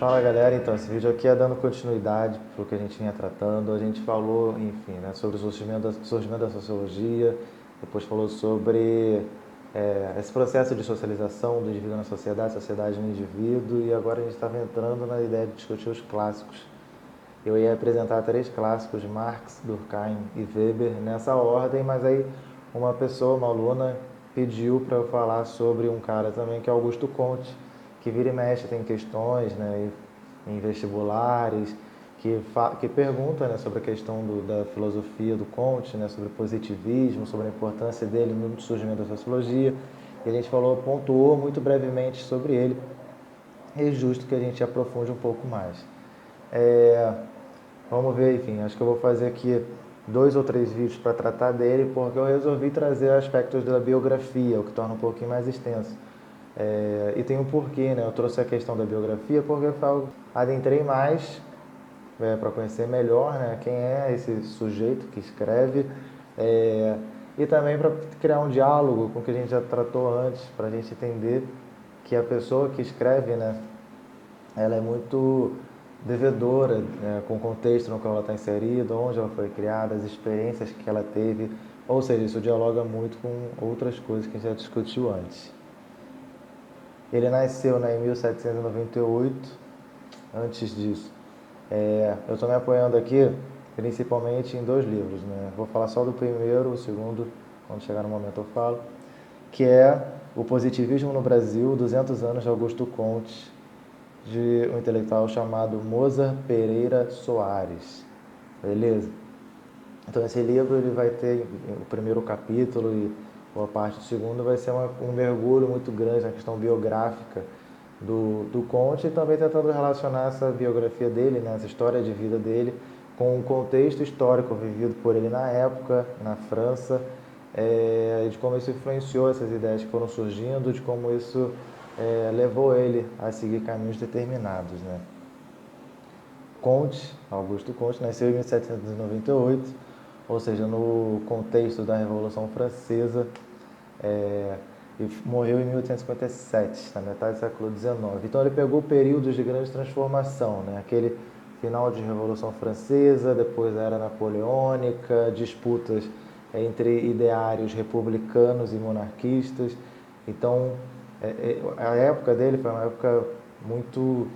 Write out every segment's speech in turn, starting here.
Fala galera, então esse vídeo aqui é dando continuidade para o que a gente vinha tratando. A gente falou, enfim, né, sobre o surgimento da sociologia, depois falou sobre esse processo de socialização do indivíduo na sociedade no indivíduo, e agora a gente estava entrando na ideia de discutir os clássicos. Eu ia apresentar três clássicos, Marx, Durkheim e Weber, nessa ordem, mas aí uma pessoa, uma aluna, pediu para eu falar sobre um cara também, que é Augusto Comte, que vira e mexe, tem questões, né, em vestibulares, que pergunta, né, sobre a questão da filosofia do Comte, né, sobre o positivismo, sobre a importância dele no surgimento da sociologia. E a gente pontuou muito brevemente sobre ele, e é justo que a gente aprofunde um pouco mais. Vamos ver, enfim, acho que eu vou fazer aqui 2 ou 3 vídeos para tratar dele, porque eu resolvi trazer aspectos da biografia, o que torna um pouquinho mais extenso. E tem um porquê, né? Eu trouxe a questão da biografia porque eu adentrei mais para conhecer melhor, né, quem é esse sujeito que escreve, e também para criar um diálogo com o que a gente já tratou antes, para a gente entender que a pessoa que escreve, né, ela é muito devedora, né, com o contexto no qual ela está inserida, onde ela foi criada, as experiências que ela teve, ou seja, isso dialoga muito com outras coisas que a gente já discutiu antes. Ele nasceu, né, em 1798. Antes disso, eu estou me apoiando aqui principalmente em 2 livros, né? Vou falar só do primeiro, o segundo, quando chegar no momento eu falo, que é O Positivismo no Brasil, 200 anos de Augusto Comte, de um intelectual chamado Mozar Pereira Soares. Beleza? Então esse livro ele vai ter o primeiro capítulo e boa parte do segundo vai ser um mergulho muito grande na questão biográfica do Comte, e também tentando relacionar essa biografia dele, né, essa história de vida dele, com o contexto histórico vivido por ele na época, na França, de como isso influenciou essas ideias que foram surgindo, de como isso levou ele a seguir caminhos determinados, né. Comte, Augusto Comte, nasceu em 1798, ou seja, no contexto da Revolução Francesa, e morreu em 1857, na metade do século XIX. Então ele pegou períodos de grande transformação, né? Aquele final de Revolução Francesa, depois a Era Napoleônica, disputas entre ideários republicanos e monarquistas. Então a época dele foi uma época muito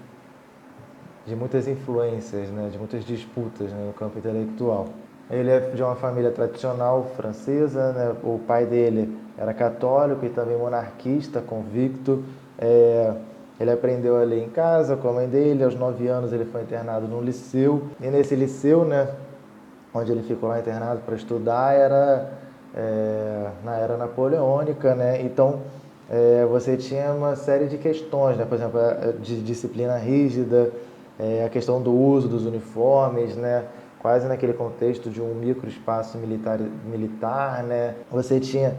de muitas influências, né? De muitas disputas, né, no campo intelectual. Ele é de uma família tradicional francesa, né? O pai dele era católico e também monarquista, convicto. Ele aprendeu a ler em casa com a mãe dele. Aos 9 anos ele foi internado num liceu. E nesse liceu, né, onde ele ficou lá internado para estudar, era na era napoleônica, né? Então você tinha uma série de questões, né? Por exemplo, de disciplina rígida, a questão do uso dos uniformes, né? Quase naquele contexto de um microespaço militar, né? Você tinha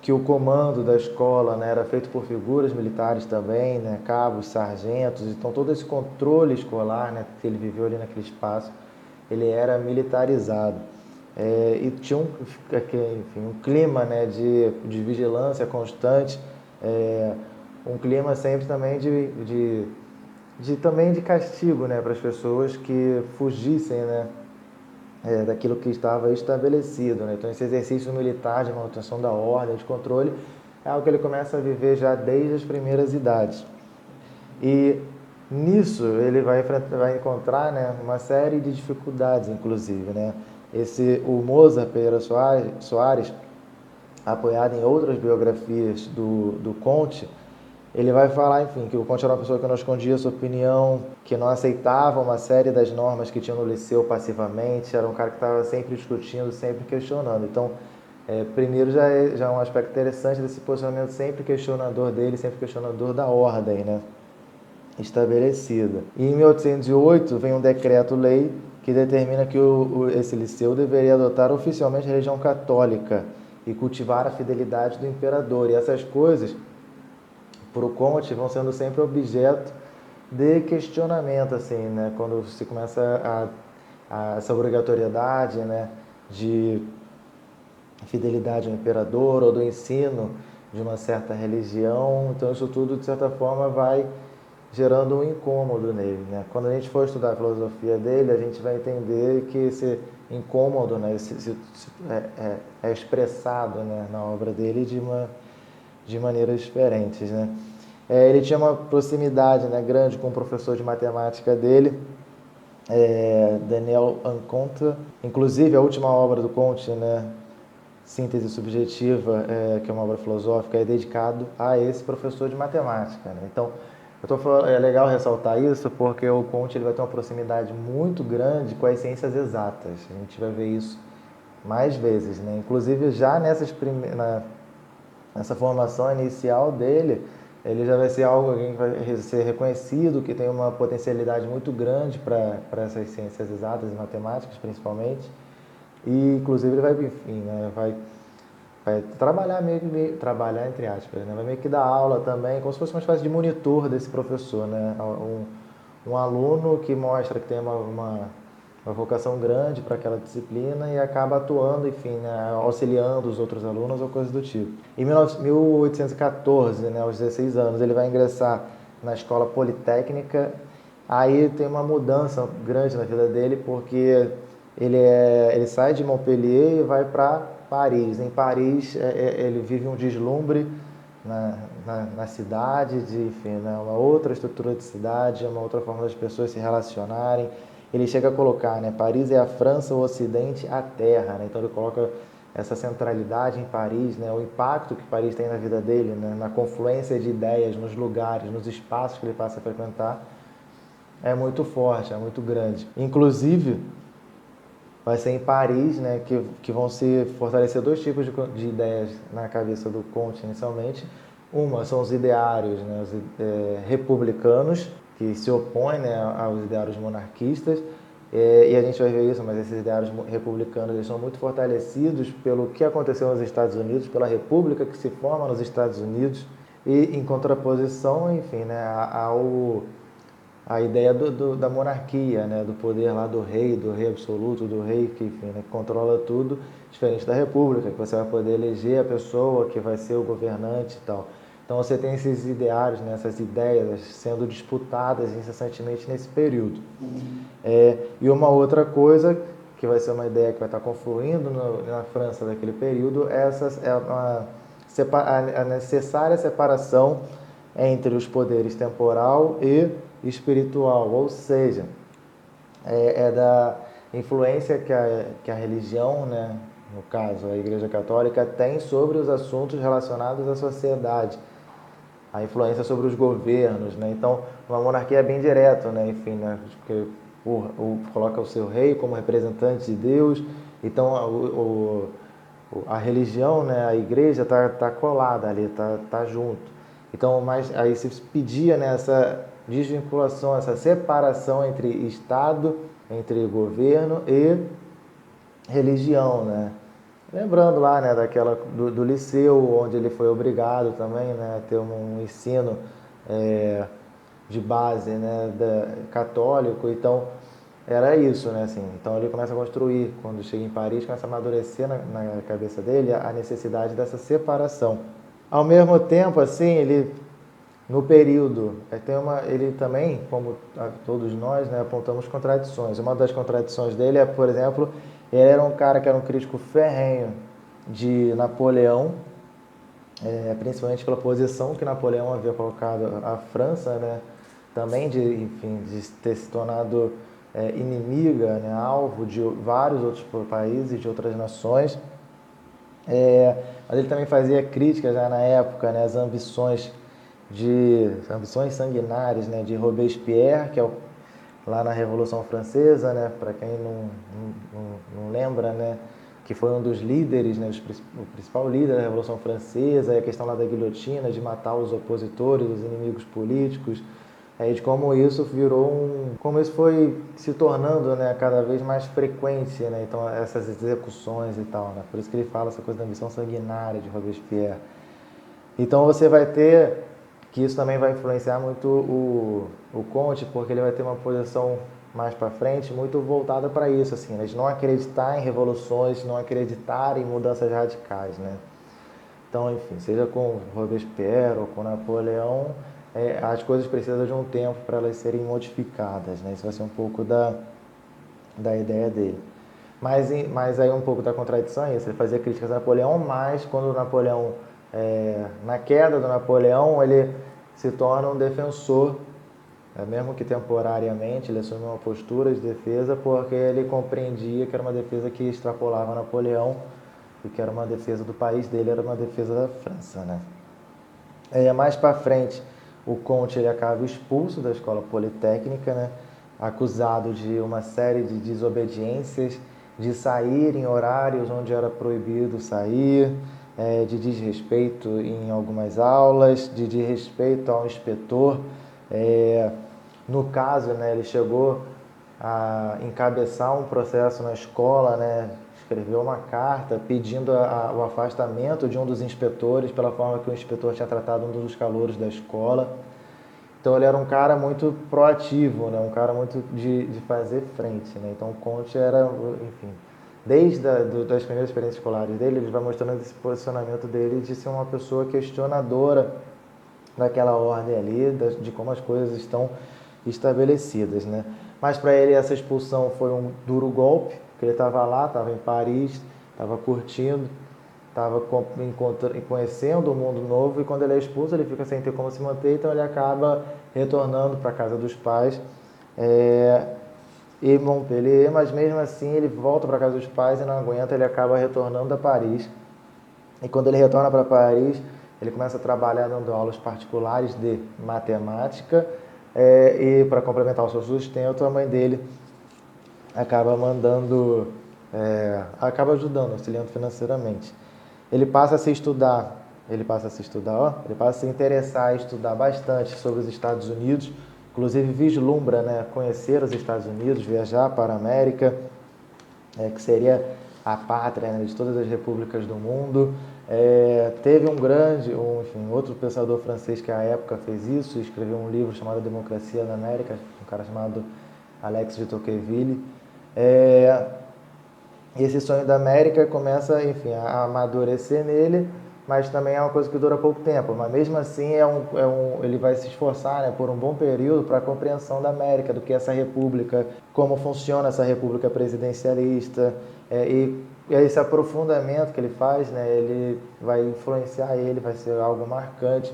que o comando da escola, né, era feito por figuras militares também, né? Cabos, sargentos. Então todo esse controle escolar, né, que ele viveu ali naquele espaço, ele era militarizado. E tinha um clima, né, de vigilância constante, um clima sempre também também de castigo, né, para as pessoas que fugissem, né, daquilo que estava estabelecido, né? Então esse exercício militar de manutenção da ordem, de controle, é algo que ele começa a viver já desde as primeiras idades. E nisso ele vai encontrar, né, uma série de dificuldades, inclusive, né? O Mozar Pereira Soares, apoiado em outras biografias do Comte, ele vai falar, enfim, que o Comte era uma pessoa que não escondia sua opinião, que não aceitava uma série das normas que tinha no liceu passivamente, era um cara que estava sempre discutindo, sempre questionando. Então, primeiro já é um aspecto interessante desse posicionamento sempre questionador dele, sempre questionador da ordem, né, estabelecida. E em 1808 vem um decreto-lei que determina que esse liceu deveria adotar oficialmente a religião católica e cultivar a fidelidade do imperador. E essas coisas, para o Comte, vão sendo sempre objeto de questionamento, assim, né? Quando se começa essa obrigatoriedade, né, de fidelidade ao imperador ou do ensino de uma certa religião. Então isso tudo, de certa forma, vai gerando um incômodo nele, né? Quando a gente for estudar a filosofia dele, a gente vai entender que esse incômodo, né, é expressado, né, na obra dele de maneiras diferentes, né? Ele tinha uma proximidade, né, grande com o professor de matemática dele, Daniel Anconta. Inclusive, a última obra do Comte, né, Síntese Subjetiva, que é uma obra filosófica, é dedicado a esse professor de matemática, né? Então, é legal ressaltar isso porque o Comte ele vai ter uma proximidade muito grande com as ciências exatas. A gente vai ver isso mais vezes, né? Inclusive, já nessa formação inicial dele, ele já vai ser alguém que vai ser reconhecido, que tem uma potencialidade muito grande para essas ciências exatas e matemáticas, principalmente. E, inclusive, ele vai, enfim, né, vai trabalhar trabalhar entre aspas, né? Vai meio que dar aula também, como se fosse uma espécie de monitor desse professor, né? Um aluno que mostra que tem uma vocação grande para aquela disciplina e acaba atuando, enfim, né, auxiliando os outros alunos ou coisas do tipo. Em 1814, né, aos 16 anos, ele vai ingressar na Escola Politécnica. Aí tem uma mudança grande na vida dele, porque ele sai de Montpellier e vai para Paris. Em Paris, ele vive um deslumbre na cidade, enfim, né, uma outra estrutura de cidade, uma outra forma das pessoas se relacionarem. Ele chega a colocar, né, Paris é a França, o Ocidente, a Terra, né? Então ele coloca essa centralidade em Paris, né, o impacto que Paris tem na vida dele, né, na confluência de ideias, nos lugares, nos espaços que ele passa a frequentar, é muito forte, é muito grande. Inclusive, vai ser em Paris, né, que vão se fortalecer dois tipos de ideias na cabeça do Comte inicialmente. Uma são os ideários, né, republicanos, que se opõem, né, aos ideários monarquistas, e a gente vai ver isso, mas esses ideários republicanos eles são muito fortalecidos pelo que aconteceu nos Estados Unidos, pela república que se forma nos Estados Unidos, e em contraposição, enfim, né, a ideia da monarquia, né, do poder lá do rei absoluto, do rei que, enfim, né, que controla tudo, diferente da república, que você vai poder eleger a pessoa que vai ser o governante e tal. Então você tem esses ideários, né, essas ideias sendo disputadas incessantemente nesse período. E uma outra coisa, que vai ser uma ideia que vai estar confluindo na França daquele período, a necessária separação entre os poderes temporal e espiritual, ou seja, da influência que a religião, né, no caso a Igreja Católica, tem sobre os assuntos relacionados à sociedade, a influência sobre os governos, né? Então, uma monarquia é bem direto, né? Enfim, né? Porque coloca o seu rei como representante de Deus, então a religião, né, a igreja tá colada ali, tá junto. Então, mas aí se pedia, né, essa desvinculação, essa separação entre Estado, entre governo e religião, né? Lembrando lá, né, do liceu, onde ele foi obrigado também, né, a ter um ensino de base, né, católico. Então, era isso, né, assim. Então, ele começa a construir, quando chega em Paris, começa a amadurecer na cabeça dele a necessidade dessa separação. Ao mesmo tempo, assim, no período, ele também, como todos nós, né, apontamos contradições. Uma das contradições dele é, por exemplo, ele era um cara que era um crítico ferrenho de Napoleão, principalmente pela posição que Napoleão havia colocado à França, né, também enfim, de ter se tornado inimiga, né, alvo de vários outros países, de outras nações. Mas ele também fazia críticas já na época, né, às ambições sanguinárias, né, de Robespierre, que é lá na Revolução Francesa, né, para quem não lembra, né, que foi um dos líderes, né, o principal líder da Revolução Francesa, e a questão lá da guilhotina, de matar os opositores, os inimigos políticos, de como isso como isso foi se tornando, né, cada vez mais frequente, né, então essas execuções e tal, né, por isso que ele fala essa coisa da ambição sanguinária de Robespierre. Então você vai ter que isso também vai influenciar muito o Comte, porque ele vai ter uma posição mais para frente muito voltada para isso, assim, né, de não acreditar em revoluções, não acreditar em mudanças radicais, né. Então, enfim, seja com Robespierre ou com Napoleão, as coisas precisam de um tempo para elas serem modificadas, né? Isso vai ser um pouco da ideia dele. Mas aí um pouco da contradição é isso, ele fazia críticas a Napoleão, mas quando Napoleão, na queda do Napoleão, ele se torna um defensor, mesmo que temporariamente, ele assume uma postura de defesa, porque ele compreendia que era uma defesa que extrapolava Napoleão e que era uma defesa do país dele, era uma defesa da França, né? Mais para frente, o Comte ele acaba expulso da escola politécnica, né? Acusado de uma série de desobediências, de sair em horários onde era proibido sair, de desrespeito em algumas aulas, de desrespeito ao inspetor. No caso, né, ele chegou a encabeçar um processo na escola, né, escreveu uma carta pedindo o afastamento de um dos inspetores pela forma que o inspetor tinha tratado um dos calouros da escola. Então ele era um cara muito proativo, né, um cara muito de fazer frente, né? Então o Comte era, enfim, desde das primeiras experiências escolares dele, ele vai mostrando esse posicionamento dele de ser uma pessoa questionadora daquela ordem ali, de como as coisas estão estabelecidas, né? Mas para ele essa expulsão foi um duro golpe, porque ele estava lá, estava em Paris, estava curtindo, estava conhecendo o mundo novo, e quando ele é expulso ele fica sem ter como se manter, então ele acaba retornando para a casa dos pais em Montpellier, mas mesmo assim ele volta para a casa dos pais e não aguenta, ele acaba retornando a Paris. E quando ele retorna para Paris, ele começa a trabalhar dando aulas particulares de matemática, e para complementar o seu sustento, a mãe dele acaba acaba ajudando, auxiliando financeiramente. Ele passa a se interessar e estudar bastante sobre os Estados Unidos, inclusive vislumbra, né, conhecer os Estados Unidos, viajar para a América, que seria a pátria, né, de todas as repúblicas do mundo. Teve outro pensador francês que à época fez isso, escreveu um livro chamado Democracia na América, um cara chamado Alex de Tocqueville. E esse sonho da América começa, enfim, a amadurecer nele, mas também é uma coisa que dura pouco tempo. Mas mesmo assim ele vai se esforçar, né, por um bom período para a compreensão da América, do que é essa república, como funciona essa república presidencialista, e esse aprofundamento que ele faz, né, ele vai influenciar ele, vai ser algo marcante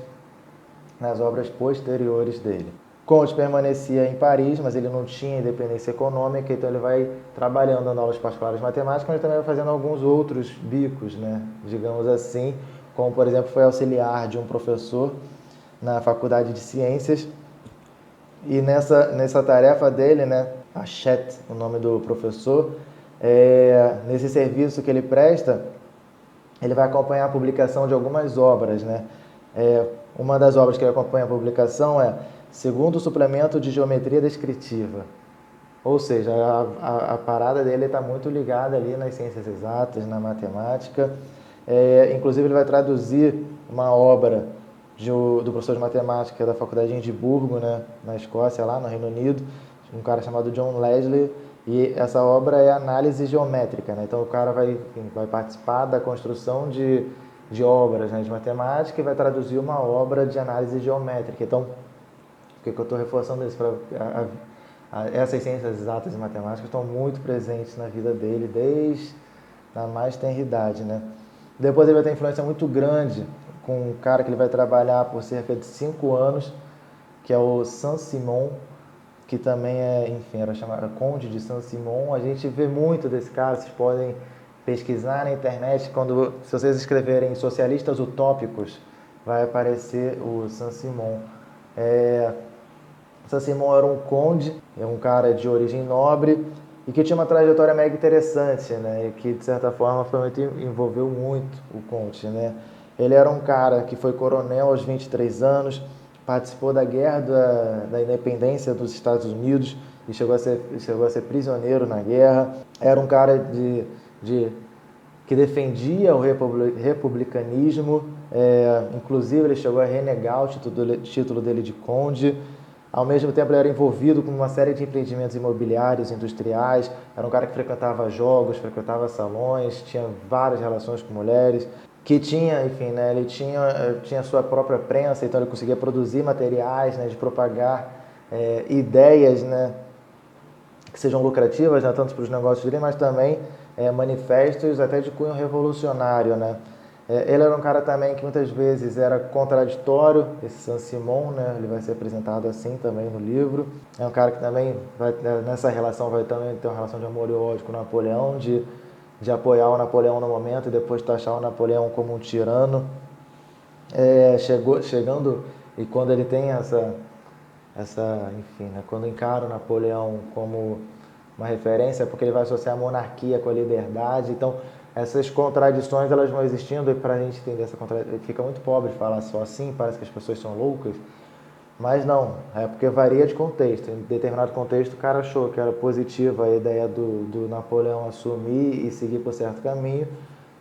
nas obras posteriores dele. Comte permanecia em Paris, mas ele não tinha independência econômica, então ele vai trabalhando, dando aulas particulares de matemática, mas também vai fazendo alguns outros bicos, né, digamos assim, como, por exemplo, foi auxiliar de um professor na Faculdade de Ciências. E nessa tarefa dele, né, Hachette, o nome do professor, nesse serviço que ele presta, ele vai acompanhar a publicação de algumas obras, né? Uma das obras que ele acompanha a publicação é Segundo Suplemento de Geometria Descritiva. Ou seja, a parada dele está muito ligada ali nas ciências exatas, na matemática. Inclusive, ele vai traduzir uma obra do professor de matemática da Faculdade de Edimburgo, né, na Escócia, lá no Reino Unido, um cara chamado John Leslie, e essa obra é análise geométrica, né? Então o cara vai participar da construção de obras, né, de matemática, e vai traduzir uma obra de análise geométrica. Então, por que eu estou reforçando isso? Essas ciências exatas e matemáticas estão muito presentes na vida dele desde a mais tenra idade, né? Depois ele vai ter influência muito grande com um cara que ele vai trabalhar por cerca de 5 anos, que é o Saint-Simon, que também era chamado Conde de Saint-Simon. A gente vê muito desse cara, vocês podem pesquisar na internet, se vocês escreverem socialistas utópicos, vai aparecer o Saint-Simon. Saint-Simon era um conde, um cara de origem nobre, e que tinha uma trajetória mega interessante, né? E que, de certa forma, envolveu muito o Comte, né? Ele era um cara que foi coronel aos 23 anos, participou da guerra da independência dos Estados Unidos e chegou a ser prisioneiro na guerra. Era um cara que defendia o republicanismo, inclusive ele chegou a renegar o título dele de conde. Ao mesmo tempo, ele era envolvido com uma série de empreendimentos imobiliários, industriais. Era um cara que frequentava jogos, frequentava salões, tinha várias relações com mulheres. que tinha, enfim, né, ele tinha sua própria prensa, então ele conseguia produzir materiais, né, de propagar ideias, né, que sejam lucrativas, né, tanto para os negócios dele, mas também manifestos até de cunho revolucionário, né. Ele era um cara também que muitas vezes era contraditório, esse Saint-Simon, né, ele vai ser apresentado assim também no livro. É um cara que também, nessa relação, vai também ter uma relação de amor e ódio com o Napoleão, de apoiar o Napoleão no momento e depois taxar o Napoleão como um tirano. Chegando, e quando ele tem enfim, né, quando encara o Napoleão como uma referência, porque ele vai associar a monarquia com a liberdade. Então, essas contradições elas vão existindo, e para a gente entender essa contradição, fica muito pobre falar só assim, parece que as pessoas são loucas, mas não, é porque varia de contexto. Em determinado contexto, o cara achou que era positiva a ideia do Napoleão assumir e seguir por certo caminho,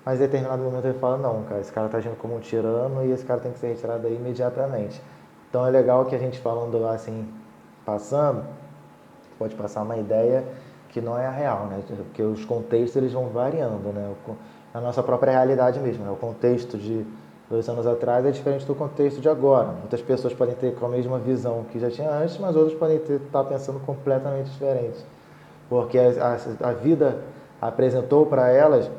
mas em determinado momento ele fala, não, cara, esse cara está agindo como um tirano e esse cara tem que ser retirado aí imediatamente. Então é legal que a gente falando assim, passando, pode passar uma ideia que não é a real, né? Porque os contextos eles vão variando, né? A nossa própria realidade mesmo, né? O contexto de 2 anos atrás é diferente do contexto de agora. Muitas pessoas podem ter com a mesma visão que já tinha antes, mas outras podem estar pensando completamente diferente. Porque a vida apresentou para elas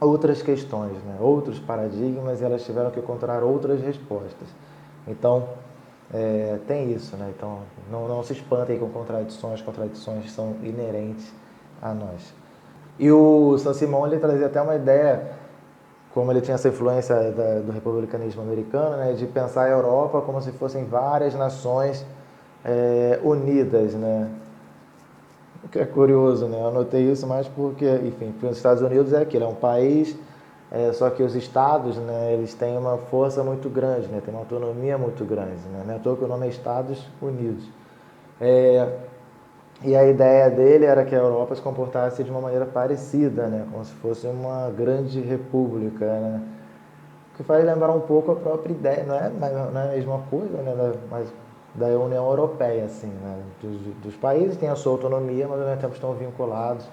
outras questões, né? Outros paradigmas, e elas tiveram que encontrar outras respostas. Então, tem isso, né? Então, não se espantem com contradições são inerentes a nós. E o Saint-Simon, ele trazia até uma ideia, como ele tinha essa influência do republicanismo americano, né? De pensar a Europa como se fossem várias nações unidas, né? O que é curioso, né? Eu anotei isso mais porque, enfim, os Estados Unidos é aquilo, é um país, só que os estados, né, eles têm uma força muito grande, né? Tem uma autonomia muito grande, né? Não é à toa que o nome é Estados Unidos. E a ideia dele era que a Europa se comportasse de uma maneira parecida, né? Como se fosse uma grande república, né? O que faz lembrar um pouco a própria ideia, não é a mesma coisa, né? Mas da União Europeia, assim, né? Dos países têm a sua autonomia, mas ao mesmo tempo estão vinculados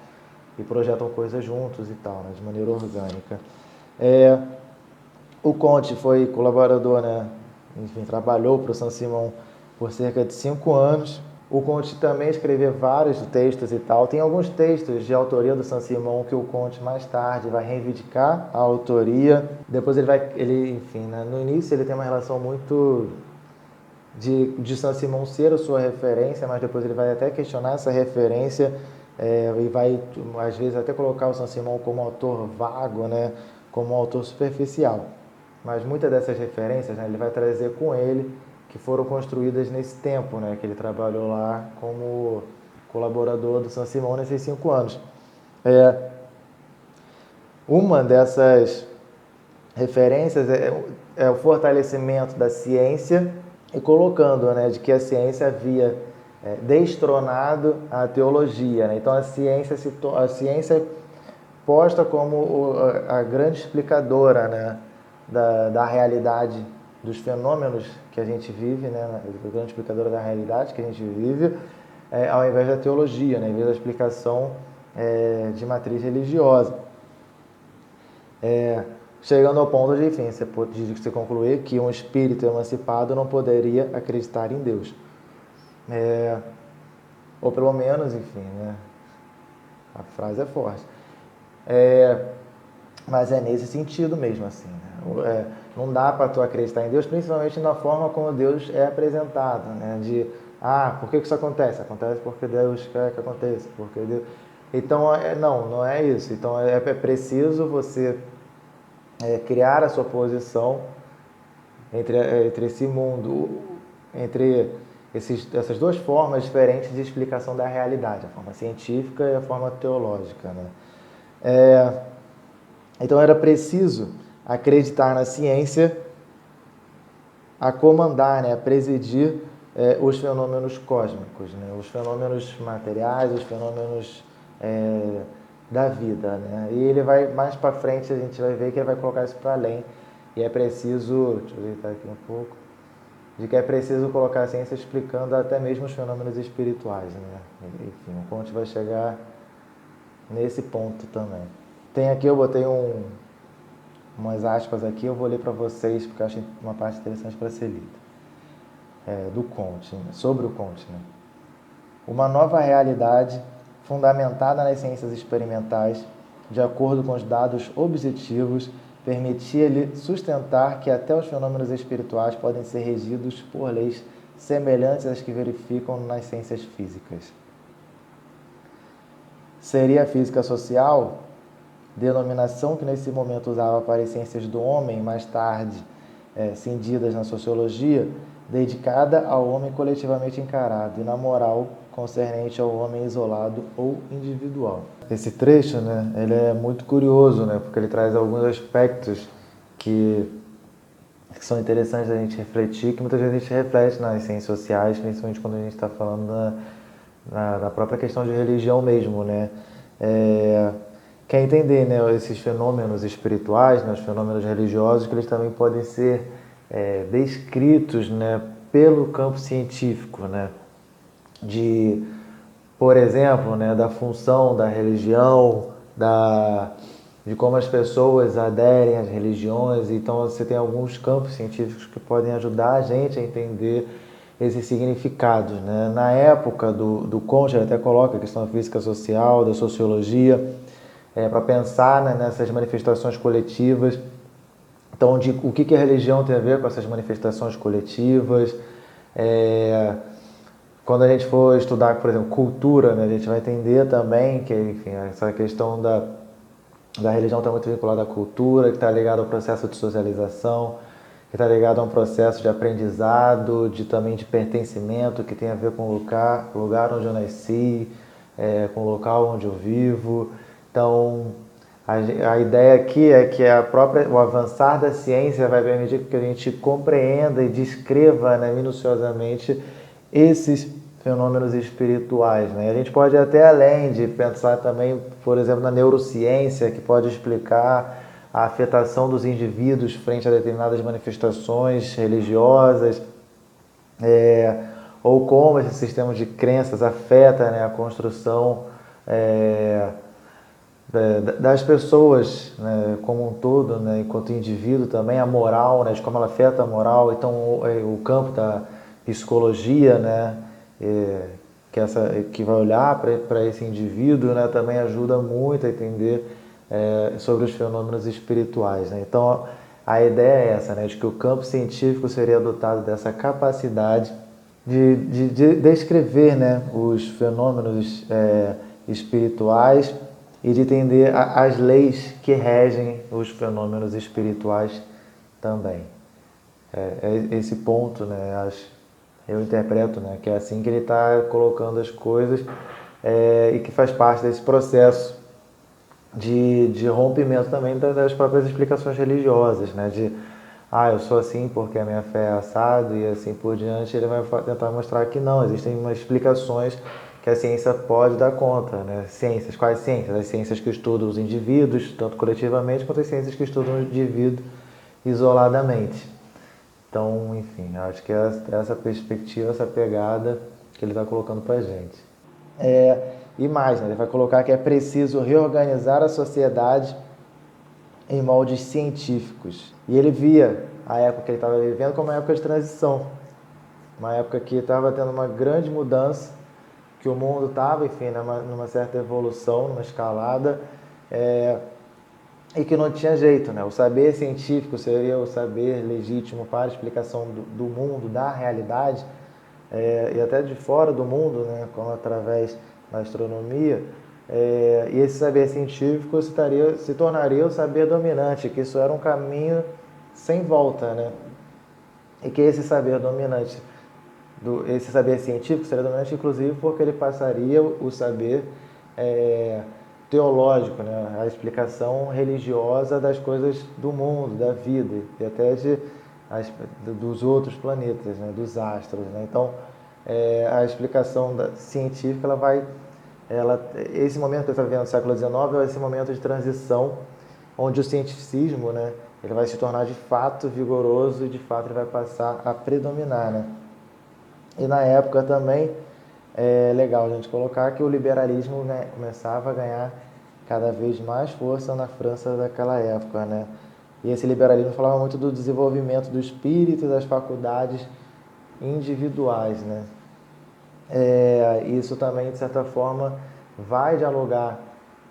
e projetam coisas juntos e tal, né? De maneira orgânica. O Comte foi colaborador, né? Enfim, trabalhou para o Saint-Simon por cerca de 5 anos. O Comte também escreveu vários textos e tal. Tem alguns textos de autoria do Saint-Simon que o Comte mais tarde vai reivindicar a autoria. Depois enfim, né? No início ele tem uma relação muito de Saint-Simon ser a sua referência, mas depois ele vai até questionar essa referência e vai, às vezes, até colocar o Saint-Simon como autor vago, né? Como autor superficial. Mas muitas dessas referências, né, ele vai trazer com ele, que foram construídas nesse tempo, né, que ele trabalhou lá como colaborador do Saint-Simon nesses 5 anos. Uma dessas referências é o fortalecimento da ciência e colocando, né, de que a ciência havia destronado a teologia, né? Então a ciência posta como a grande explicadora, né, da realidade dos fenômenos que a gente vive, né, a grande explicadora da realidade que a gente vive, ao invés da teologia, né, ao invés da explicação de matriz religiosa. Chegando ao ponto de, enfim, você concluir que um espírito emancipado não poderia acreditar em Deus. Ou pelo menos, enfim, né, a frase é forte. Mas é nesse sentido mesmo, assim, né? Não dá para tu acreditar em Deus, principalmente na forma como Deus é apresentado, né? Por que isso acontece? Acontece porque Deus quer que aconteça, porque Deus... Então, não é isso. Então, é preciso você criar a sua posição entre esse mundo, entre essas duas formas diferentes de explicação da realidade, a forma científica e a forma teológica, né? Então era preciso acreditar na ciência a comandar, né, a presidir os fenômenos cósmicos, né, os fenômenos materiais, os fenômenos da vida, né? E ele vai, mais para frente, a gente vai ver que ele vai colocar isso para além. E é preciso, deixa eu ajeitar aqui um pouco, de que é preciso colocar a ciência explicando até mesmo os fenômenos espirituais, né? Enfim, o Comte vai chegar nesse ponto também. Tem aqui, eu botei umas aspas aqui, eu vou ler para vocês, porque eu acho uma parte interessante para ser lida. Do Comte, né? Sobre o Comte. Né? Uma nova realidade, fundamentada nas ciências experimentais, de acordo com os dados objetivos, permitia-lhe sustentar que até os fenômenos espirituais podem ser regidos por leis semelhantes às que verificam nas ciências físicas. Seria a física social, denominação que nesse momento usava para as ciências do homem, mais tarde cindidas na sociologia, dedicada ao homem coletivamente encarado, e na moral concernente ao homem isolado ou individual. Esse trecho, né, ele é muito curioso, né, porque ele traz alguns aspectos que são interessantes da gente refletir, que muitas vezes a gente reflete nas ciências sociais, principalmente quando a gente está falando na própria questão de religião mesmo, né? Quer entender, né, esses fenômenos espirituais, né, os fenômenos religiosos, que eles também podem ser descritos, né, pelo campo científico, né? Por exemplo, né, da função da religião, de como as pessoas aderem às religiões. Então, você tem alguns campos científicos que podem ajudar a gente a entender esses significados. Né? Na época do Comte, ele até coloca a questão da física social, da sociologia, para pensar, né, nessas manifestações coletivas. Então, o que a religião tem a ver com essas manifestações coletivas. Quando a gente for estudar, por exemplo, cultura, né, a gente vai entender também que, enfim, essa questão da religião está muito vinculada à cultura, que está ligada ao processo de socialização, que está ligado a um processo de aprendizado, também de pertencimento, que tem a ver com o lugar onde eu nasci, com o local onde eu vivo. Então, a ideia aqui é que o avançar da ciência vai permitir que a gente compreenda e descreva, né, minuciosamente esses fenômenos espirituais. Né? A gente pode ir até além de pensar também, por exemplo, na neurociência, que pode explicar a afetação dos indivíduos frente a determinadas manifestações religiosas, ou como esse sistema de crenças afeta, né, a construção das pessoas, né, como um todo, né, enquanto indivíduo também, a moral, né, de como ela afeta a moral. Então, o campo da psicologia, né, que vai olhar para esse indivíduo, né, também ajuda muito a entender sobre os fenômenos espirituais. Né? Então, a ideia é essa, né, de que o campo científico seria dotado dessa capacidade de descrever, né, os fenômenos espirituais e de entender as leis que regem os fenômenos espirituais também. Esse ponto, né, eu interpreto, né, que é assim que ele está colocando as coisas e que faz parte desse processo de rompimento também das próprias explicações religiosas, né, eu sou assim porque a minha fé é assado e assim por diante. Ele vai tentar mostrar que não, existem umas explicações que a ciência pode dar conta, né? Ciências, quais ciências? As ciências que estudam os indivíduos, tanto coletivamente, quanto as ciências que estudam o indivíduo isoladamente. Então, enfim, acho que é essa perspectiva, essa pegada que ele está colocando para a gente. E mais, né? Ele vai colocar que é preciso reorganizar a sociedade em moldes científicos. E ele via a época que ele estava vivendo como uma época de transição, uma época que estava tendo uma grande mudança, que o mundo estava, enfim, numa certa evolução, numa escalada, e que não tinha jeito, né? O saber científico seria o saber legítimo para a explicação do mundo, da realidade, e até de fora do mundo, né? Como através da astronomia. E esse saber científico se tornaria o saber dominante, que isso era um caminho sem volta, né? E que esse saber dominante, esse saber científico seria dominante, inclusive, porque ele passaria o saber teológico, né? A explicação religiosa das coisas do mundo, da vida e até dos outros planetas, né? Dos astros. Né? Então, a explicação científica, esse momento que eu estou vivendo no século XIX é esse momento de transição onde o cientificismo, né, ele vai se tornar de fato vigoroso e de fato ele vai passar a predominar. Né? E na época também é legal a gente colocar que o liberalismo, né, começava a ganhar cada vez mais força na França daquela época. Né? E esse liberalismo falava muito do desenvolvimento do espírito e das faculdades individuais, né? Isso também, de certa forma, vai dialogar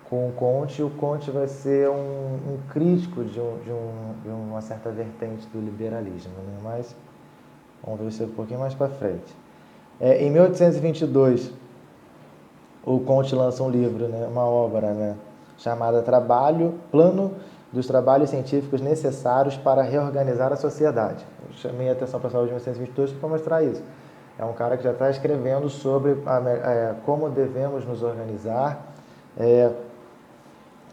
com o Comte, e o Comte vai ser um crítico de uma certa vertente do liberalismo, né? Mas vamos ver isso um pouquinho mais para frente. Em 1822, o Comte lança um livro, né, uma obra, né, chamada Plano dos Trabalhos Científicos Necessários para Reorganizar a Sociedade. Eu chamei a atenção pessoal de 1822 para mostrar isso. É um cara que já está escrevendo sobre como devemos nos organizar,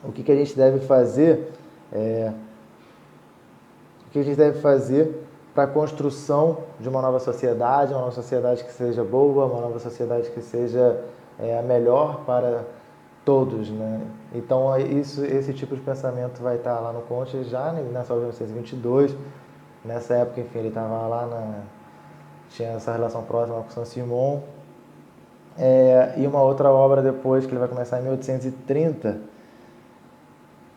o que a gente deve fazer, para a construção de uma nova sociedade que seja boa, uma nova sociedade que seja a melhor para todos, né? Então, esse tipo de pensamento vai estar lá no Comte já nessa obra de 1922. Nessa época, enfim, ele estava lá, tinha essa relação próxima com Saint-Simon. E uma outra obra depois, que ele vai começar em 1830,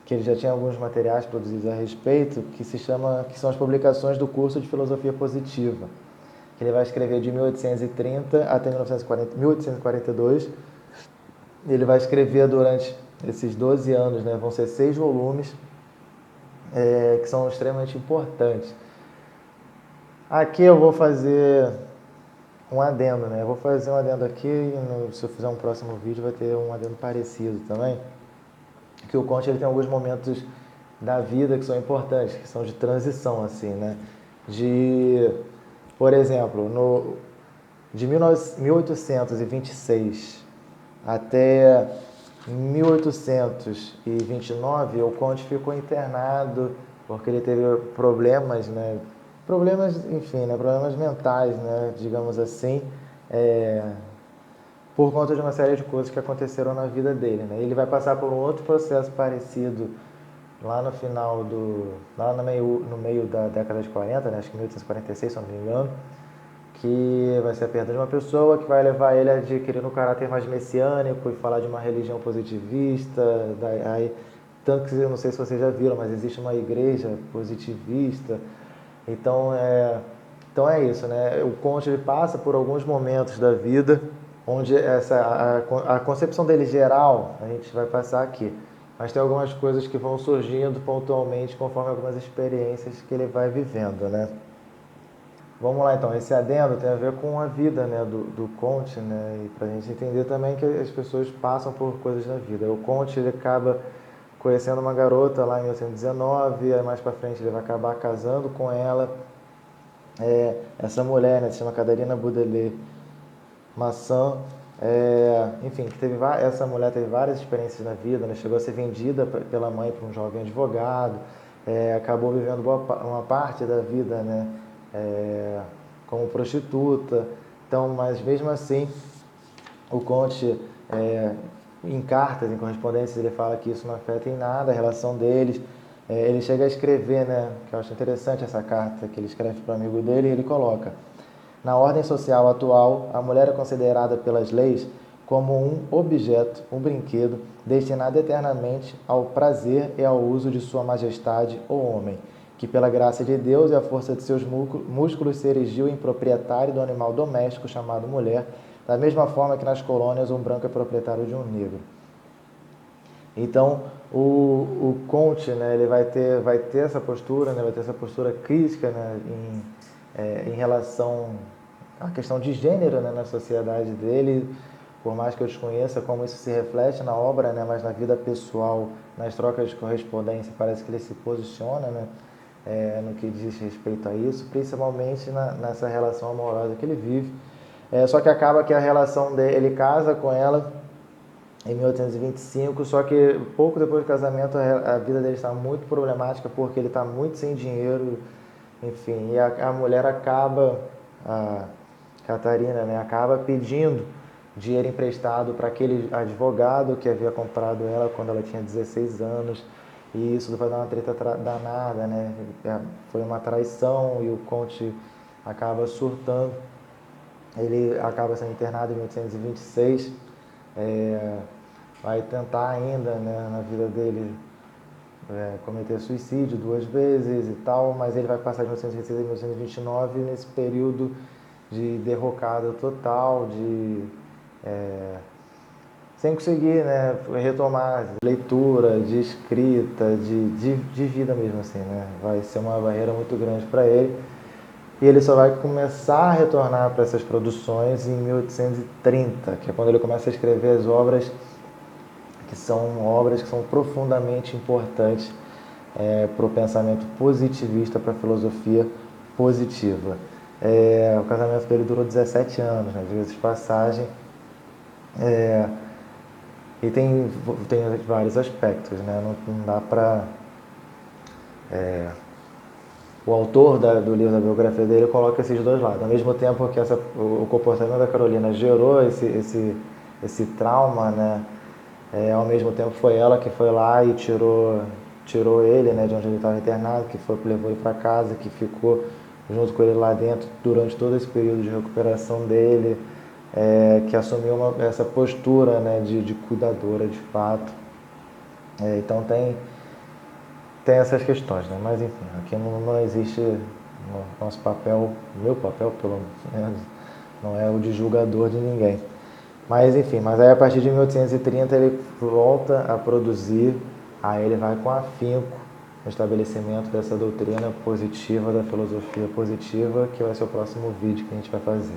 que ele já tinha alguns materiais produzidos a respeito, que são as publicações do curso de Filosofia Positiva, que ele vai escrever de 1830 até 1842. Ele vai escrever durante esses 12 anos, né, vão ser 6 volumes, que são extremamente importantes. Aqui eu vou fazer um adendo, né? Eu vou fazer um adendo aqui, e se eu fizer um próximo vídeo vai ter um adendo parecido também, que o Comte ele tem alguns momentos da vida que são importantes, que são de transição, assim, né? Por exemplo, de 1826 até 1829, o Comte ficou internado porque ele teve problemas, né? Enfim, né? Problemas mentais, né? Digamos assim, por conta de uma série de coisas que aconteceram na vida dele, né? Ele vai passar por um outro processo parecido lá no final no meio da década de 40, né? Acho que 1846, se não me engano, que vai ser a perda de uma pessoa que vai levar ele a adquirir um caráter mais messiânico e falar de uma religião positivista. Tanto que eu não sei se vocês já viram, mas existe uma igreja positivista. Então é isso, né? O Comte ele passa por alguns momentos da vida onde a concepção dele geral a gente vai passar aqui, mas tem algumas coisas que vão surgindo pontualmente conforme algumas experiências que ele vai vivendo, né? Vamos lá então, esse adendo tem a ver com a vida, né, do Comte, né, e para a gente entender também que as pessoas passam por coisas na vida. O Comte ele acaba conhecendo uma garota lá em 1819, aí mais para frente ele vai acabar casando com ela. Essa mulher, né, se chama Catarina Baudelaire Masson, enfim, essa mulher teve várias experiências na vida, né, chegou a ser vendida pela mãe para um jovem advogado, acabou vivendo uma parte da vida, né, como prostituta. Então, mas mesmo assim, o Comte, em cartas, em correspondências, ele fala que isso não afeta em nada a relação deles. Ele chega a escrever, né, que eu acho interessante essa carta que ele escreve para o amigo dele, e ele coloca: na ordem social atual, a mulher é considerada pelas leis como um objeto, um brinquedo, destinado eternamente ao prazer e ao uso de sua majestade, o homem, que pela graça de Deus e a força de seus músculos se erigiu em proprietário do animal doméstico chamado mulher, da mesma forma que nas colônias um branco é proprietário de um negro. Então, o Comte, né, ele vai ter essa postura, né, vai ter essa postura crítica, né, em relação à questão de gênero, né, na sociedade dele. Por mais que eu desconheça como isso se reflete na obra, né, mas na vida pessoal, nas trocas de correspondência, parece que ele se posiciona, né, no que diz respeito a isso, principalmente nessa relação amorosa que ele vive. Só que acaba que a relação dele, ele casa com ela em 1825, só que pouco depois do casamento a vida dele está muito problemática porque ele está muito sem dinheiro, enfim, e a mulher a Catarina, né, acaba pedindo dinheiro emprestado para aquele advogado que havia comprado ela quando ela tinha 16 anos, e isso vai dar uma treta danada, né? Foi uma traição e o Comte acaba surtando. Ele acaba sendo internado em 1826, vai tentar ainda, né, na vida dele, cometer suicídio 2 vezes e tal, mas ele vai passar de 1926 a 1929 nesse período de derrocada total, sem conseguir, né, retomar de leitura, de escrita, de vida mesmo assim, né? Vai ser uma barreira muito grande para ele. E ele só vai começar a retornar para essas produções em 1830, que é quando ele começa a escrever as obras que são profundamente importantes para o pensamento positivista, para a filosofia positiva. O casamento dele durou 17 anos, né, diga-se de passagem, e tem vários aspectos, né? Não dá para... O autor do livro da biografia dele coloca esses dois lados. Ao mesmo tempo que o comportamento da Carolina gerou esse trauma, né? Ao mesmo tempo foi ela que foi lá e tirou ele, né, de onde ele estava internado, levou ele para casa, que ficou junto com ele lá dentro durante todo esse período de recuperação dele, que assumiu essa postura, né, de cuidadora de fato. Então tem essas questões, né? Mas enfim, aqui não existe nosso papel, meu papel pelo menos, não é o de julgador de ninguém. Mas enfim, mas aí a partir de 1830 ele volta a produzir, aí ele vai com afinco no estabelecimento dessa doutrina positiva, da filosofia positiva, que vai ser o próximo vídeo que a gente vai fazer.